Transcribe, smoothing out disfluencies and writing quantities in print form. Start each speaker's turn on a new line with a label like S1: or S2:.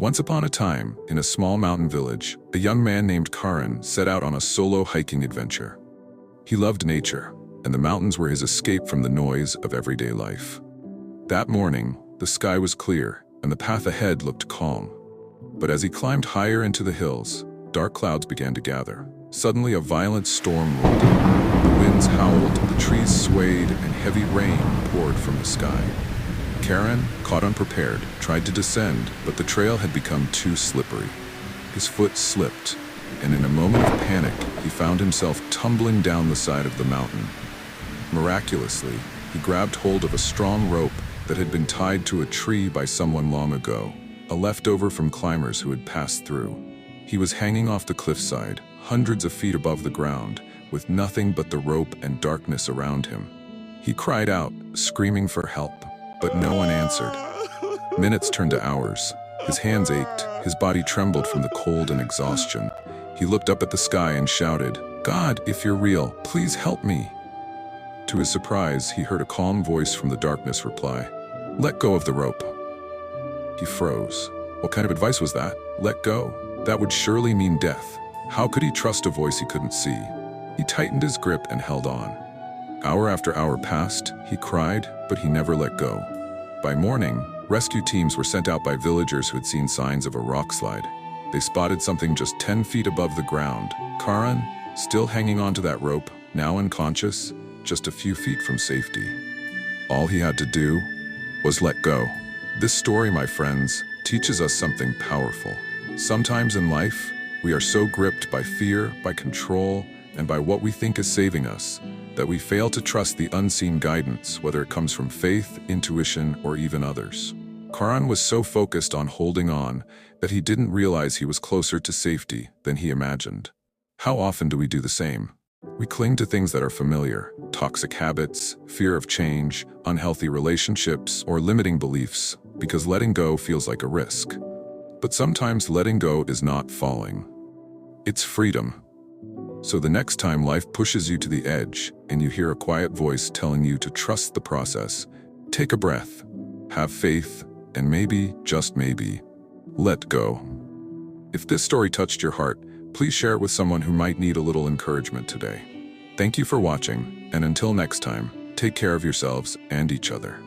S1: Once upon a time, in a small mountain village, a young man named Karan set out on a solo hiking adventure. He loved nature, and the mountains were his escape from the noise of everyday life. That morning, the sky was clear, and the path ahead looked calm. But as he climbed higher into the hills, dark clouds began to gather. Suddenly, a violent storm rolled in. The winds howled, the trees swayed, and heavy rain poured from the sky. Karan, caught unprepared, tried to descend, but the trail had become too slippery. His foot slipped, and in a moment of panic, he found himself tumbling down the side of the mountain. Miraculously, he grabbed hold of a strong rope that had been tied to a tree by someone long ago, a leftover from climbers who had passed through. He was hanging off the cliffside, hundreds of feet above the ground, with nothing but the rope and darkness around him. He cried out, screaming for help, but no one answered. Minutes turned to hours. His hands ached, his body trembled from the cold and exhaustion. He looked up at the sky and shouted, "God, if you're real, please help me." To his surprise, he heard a calm voice from the darkness reply, "Let go of the rope." He froze. What kind of advice was that? Let go? That would surely mean death. How could he trust a voice he couldn't see? He tightened his grip and held on. Hour after hour passed, he cried, but he never let go. By morning, rescue teams were sent out by villagers who had seen signs of a rock slide. They spotted something just 10 feet above the ground. Karan, still hanging onto that rope, now unconscious, just a few feet from safety. All he had to do was let go. This story, my friends, teaches us something powerful. Sometimes in life, we are so gripped by fear, by control, and by what we think is saving us, that we fail to trust the unseen guidance, whether it comes from faith, intuition, or even others. Karan was so focused on holding on that he didn't realize he was closer to safety than he imagined. How often do we do the same? We cling to things that are familiar, toxic habits, fear of change, unhealthy relationships, or limiting beliefs, because letting go feels like a risk. But sometimes letting go is not falling. It's freedom. So the next time life pushes you to the edge and you hear a quiet voice telling you to trust the process, take a breath, have faith, and maybe, just maybe, let go. If this story touched your heart, please share it with someone who might need a little encouragement today. Thank you for watching, and until next time, take care of yourselves and each other.